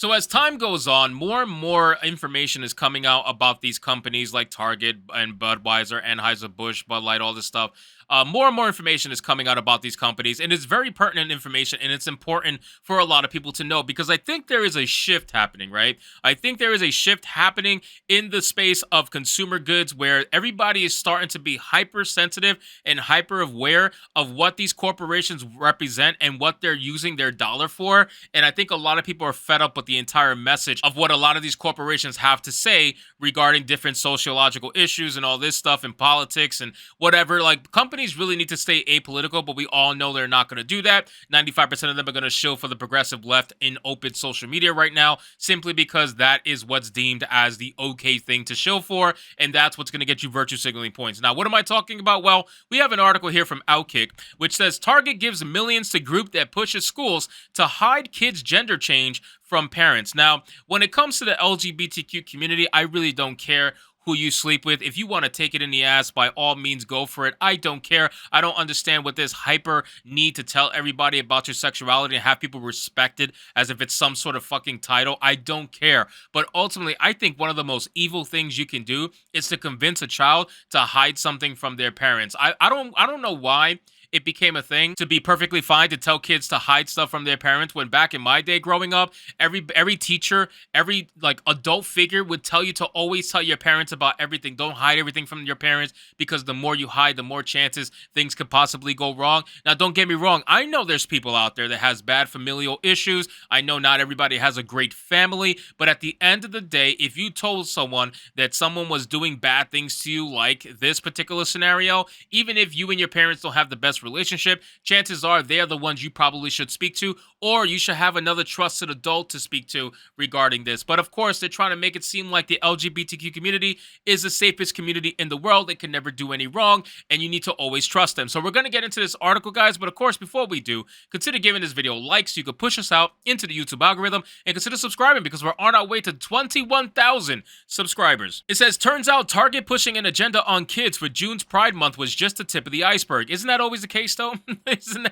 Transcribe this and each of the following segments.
So as time goes on, more and more information is coming out about these companies like Target and Budweiser, Anheuser-Busch, Bud Light, all this stuff. More and more information is coming out about these companies, and it's very pertinent information, and it's important for a lot of people to know because I think there is a shift happening, right? I think there is a shift happening in the space of consumer goods where everybody is starting to be hypersensitive and hyper aware of what these corporations represent and what they're using their dollar for. And I think a lot of people are fed up with the entire message of what a lot of these corporations have to say regarding different sociological issues and all this stuff and politics and whatever. Like, companies really need to stay apolitical, but we all know they're not going to do that. 95% of them are going to show for the progressive left in open social media right now, simply because that is what's deemed as the okay thing to show for, and that's what's going to get you virtue signaling points. Now, what am I talking about? Well, we have an article here from Outkick, which says Target gives millions to group that pushes schools to hide kids' gender change from parents. Now, when it comes to the LGBTQ community, I really don't care who you sleep with. If you want to take it in the ass, by all means, go for it. I don't care. I don't understand what this hyper need to tell everybody about your sexuality and have people respect it as if it's some sort of fucking title. I don't care. But ultimately, I think one of the most evil things you can do is to convince a child to hide something from their parents. I don't know why it became a thing to be perfectly fine to tell kids to hide stuff from their parents, when back in my day growing up, every teacher, every like adult figure would tell you to always tell your parents about everything. Don't hide everything from your parents, because the more you hide, the more chances things could possibly go wrong. Now, don't get me wrong. I know there's people out there that has bad familial issues. I know not everybody has a great family, but at the end of the day, if you told someone that someone was doing bad things to you, like this particular scenario, even if you and your parents don't have the best relationship, chances are they're the ones you probably should speak to, or you should have another trusted adult to speak to regarding this. But of course, they're trying to make it seem like the LGBTQ community is the safest community in the world. They can never do any wrong, and you need to always trust them. So we're going to get into this article, guys, but of course, before we do, consider giving this video a like so you could push us out into the YouTube algorithm, and consider subscribing because we're on our way to 21,000 subscribers. It says, turns out Target pushing an agenda on kids for June's Pride Month was just the tip of the iceberg. Isn't that always the case, though? Isn't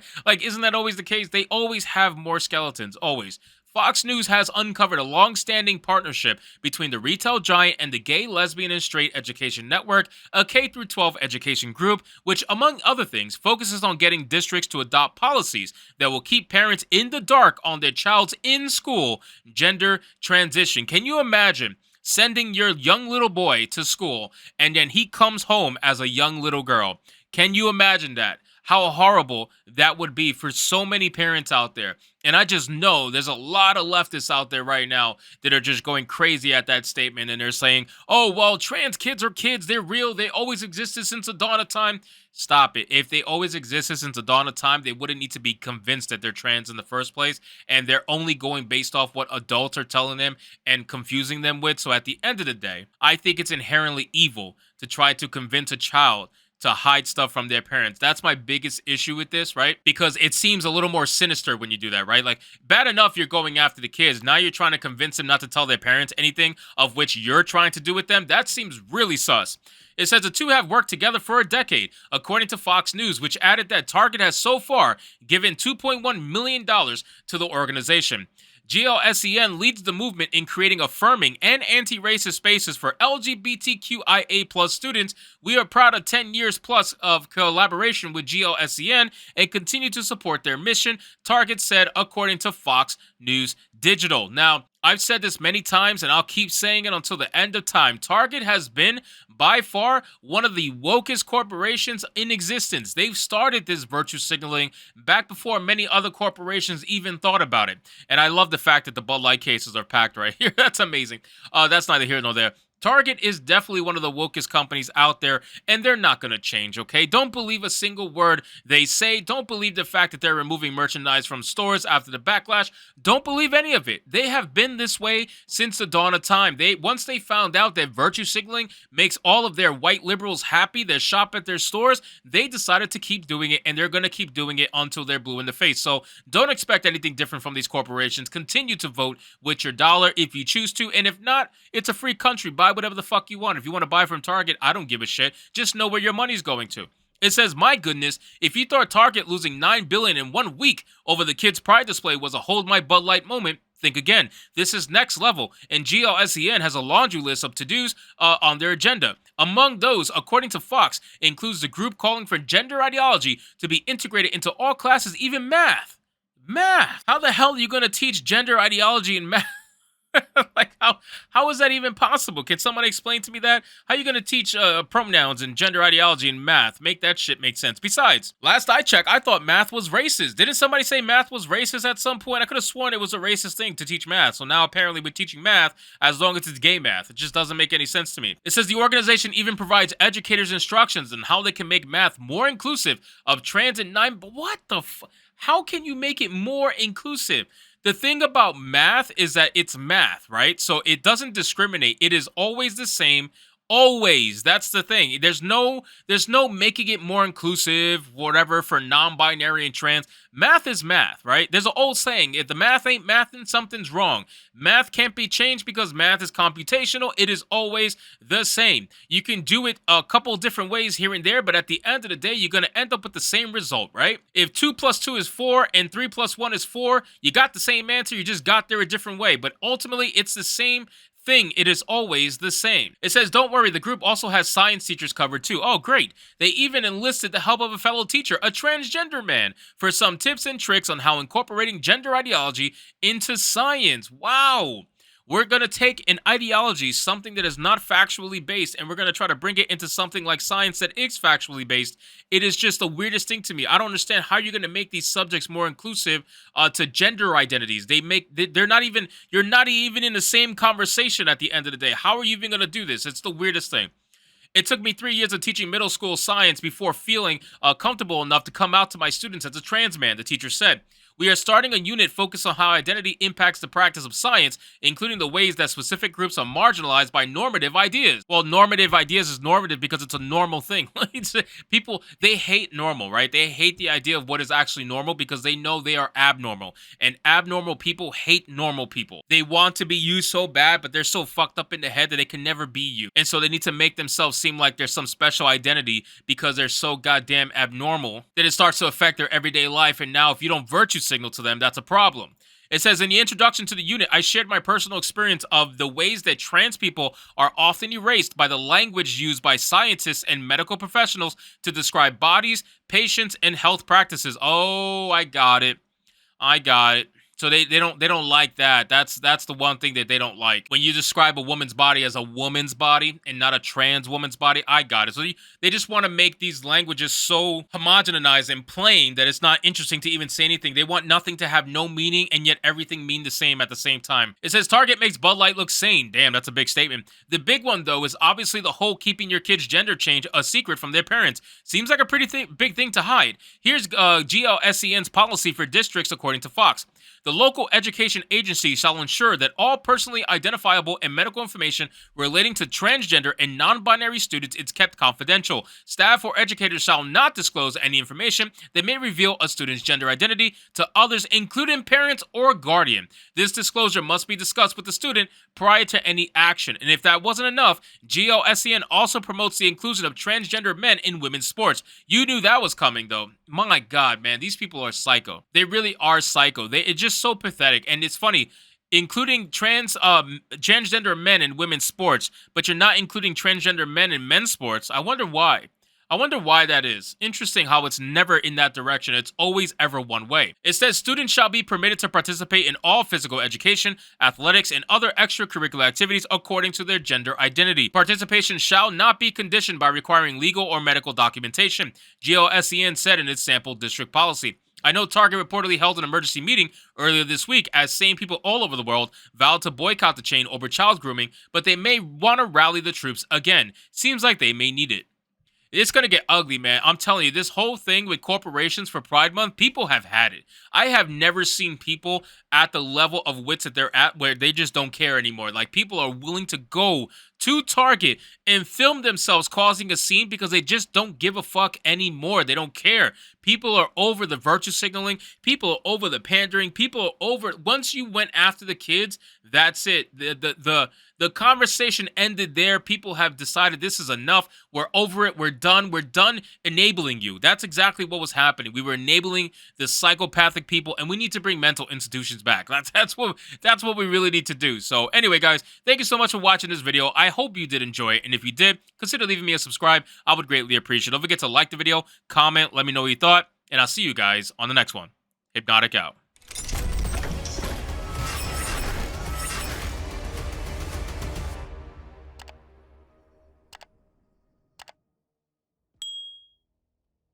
that always the case? They always have more skeletons, always. Fox News has uncovered a long-standing partnership between the retail giant and the Gay, Lesbian, and Straight Education Network, a K-12 education group, which, among other things, focuses on getting districts to adopt policies that will keep parents in the dark on their child's in-school gender transition. Can you imagine sending your young little boy to school and then he comes home as a young little girl? Can you imagine that? How horrible that would be for so many parents out there. And I just know there's a lot of leftists out there right now that are just going crazy at that statement. And they're saying, oh, well, trans kids are kids. They're real. They always existed since the dawn of time. Stop it. If they always existed since the dawn of time, they wouldn't need to be convinced that they're trans in the first place. And they're only going based off what adults are telling them and confusing them with. So at the end of the day, I think it's inherently evil to try to convince a child to hide stuff from their parents. That's my biggest issue with this, right? Because it seems a little more sinister when you do that, right? Like, bad enough you're going after the kids. Now you're trying to convince them not to tell their parents anything of which you're trying to do with them. That seems really sus. It says the two have worked together for a decade, according to Fox News, which added that Target has so far given $2.1 million to the organization. GLSEN leads the movement in creating affirming and anti-racist spaces for LGBTQIA plus students. We are proud of 10 years plus of collaboration with GLSEN and continue to support their mission, Target said, according to Fox News Digital. Now, I've said this many times, and I'll keep saying it until the end of time. Target has been, by far, one of the wokest corporations in existence. They've started this virtue signaling back before many other corporations even thought about it. And I love the fact that the Bud Light cases are packed right here. That's amazing. That's neither here nor there. Target is definitely one of the wokest companies out there, and they're not going to change, okay? Don't believe a single word they say. Don't believe the fact that they're removing merchandise from stores after the backlash. Don't believe any of it. They have been this way since the dawn of time. Once they found out that virtue signaling makes all of their white liberals happy that shop at their stores, they decided to keep doing it, and they're going to keep doing it until they're blue in the face. So don't expect anything different from these corporations. Continue to vote with your dollar if you choose to, and if not, it's a free country. Buy whatever the fuck you want. If you want to buy from Target, I don't give a shit. Just know where your money's going to. It says, my goodness, if you thought Target losing $9 billion in 1 week over the kids' pride display was a hold my Bud Light moment, Think again. This is next level, and GLSEN has a laundry list of to-dos on their agenda. Among those, according to Fox, includes the group calling for gender ideology to be integrated into all classes, even math. Math. How the hell are you going to teach gender ideology in math? Like how is that even possible? Can someone explain to me that? How are you going to teach pronouns and gender ideology in math? Make that shit make sense. Besides, last I checked, I thought math was racist. Didn't somebody say math was racist at some point? I could have sworn it was a racist thing to teach math. So now apparently we're teaching math as long as it's gay math. It just doesn't make any sense to me. It says the organization even provides educators instructions on how they can make math more inclusive of trans and but what the how can you make it more inclusive? The thing about math is that it's math, right? So it doesn't discriminate. It is always the same. Always. That's the thing. There's no making it more inclusive, whatever, for non-binary and trans. Math is math, right? There's an old saying, if the math ain't mathin', something's wrong. Math can't be changed because math is computational. It is always the same. You can do it a couple different ways here and there, but at the end of the day, you're going to end up with the same result, right? If 2 plus 2 is 4 and 3 plus 1 is 4, you got the same answer. You just got there a different way. But ultimately, it's the same thing. It is always the same. It says, don't worry, the group also has science teachers covered too. Oh, great. They even enlisted the help of a fellow teacher, a transgender man, for some tips and tricks on how incorporating gender ideology into science. Wow. We're going to take an ideology, something that is not factually based, and we're going to try to bring it into something like science that is factually based. It is just the weirdest thing to me. I don't understand how you're going to make these subjects more inclusive to gender identities. They're not even, you're not even in the same conversation at the end of the day. How are you even going to do this? It's the weirdest thing. It took me 3 years of teaching middle school science before feeling comfortable enough to come out to my students as a trans man, the teacher said. We are starting a unit focused on how identity impacts the practice of science, including the ways that specific groups are marginalized by normative ideas. Well, normative ideas is normative because it's a normal thing. People, they hate normal, right? They hate the idea of what is actually normal because they know they are abnormal. And abnormal people hate normal people. They want to be you so bad, but they're so fucked up in the head that they can never be you. And so they need to make themselves seem like there's some special identity because they're so goddamn abnormal that it starts to affect their everyday life. And now if you don't virtue signal to them, that's a problem. It says, in the introduction to the unit, I shared my personal experience of the ways that trans people are often erased by the language used by scientists and medical professionals to describe bodies, patients, and health practices. Oh, I got it. I got it. So they don't like that. That's the one thing that they don't like. When you describe a woman's body as a woman's body and not a trans woman's body, I got it. So they just want to make these languages so homogenized and plain that it's not interesting to even say anything. They want nothing to have no meaning and yet everything mean the same at the same time. It says Target makes Bud Light look sane. Damn, that's a big statement. The big one though is obviously the whole keeping your kids' gender change a secret from their parents. Seems like a pretty big thing to hide. Here's GLSEN's policy for districts according to Fox. The local education agency shall ensure that all personally identifiable and medical information relating to transgender and non-binary students is kept confidential. Staff or educators shall not disclose any information that may reveal a student's gender identity to others, including parents or guardian. This disclosure must be discussed with the student prior to any action. And if that wasn't enough, GLSEN also promotes the inclusion of transgender men in women's sports. You knew that was coming, though. My God, man, these people are psycho. They really are psycho. It's just so pathetic. And it's funny, including transgender men in women's sports, but you're not including transgender men in men's sports. I wonder why. I wonder why that is. Interesting how it's never in that direction. It's always ever one way. It says students shall be permitted to participate in all physical education, athletics, and other extracurricular activities according to their gender identity. Participation shall not be conditioned by requiring legal or medical documentation, GLSEN said in its sample district policy. I know Target reportedly held an emergency meeting earlier this week as sane people all over the world vowed to boycott the chain over child grooming, but they may want to rally the troops again. Seems like they may need it. It's going to get ugly, man. I'm telling you, this whole thing with corporations for Pride Month, people have had it. I have never seen people at the level of wits that they're at where they just don't care anymore. Like, people are willing to go to Target and film themselves causing a scene because they just don't give a fuck anymore. They don't care. People are over the virtue signaling. People are over the pandering. People are over. Once you went after the kids, that's it. The conversation ended there. People have decided this is enough. We're over it. We're done. We're done enabling you. That's exactly what was happening. We were enabling the psychopathic people, and we need to bring mental institutions back. That's what we really need to do. So anyway, guys, thank you so much for watching this video. I hope you did enjoy it, and if you did, consider leaving me a subscribe. I would greatly appreciate it. Don't forget to like the video, comment, let me know what you thought, and I'll see you guys on the next one. Hypnotic out.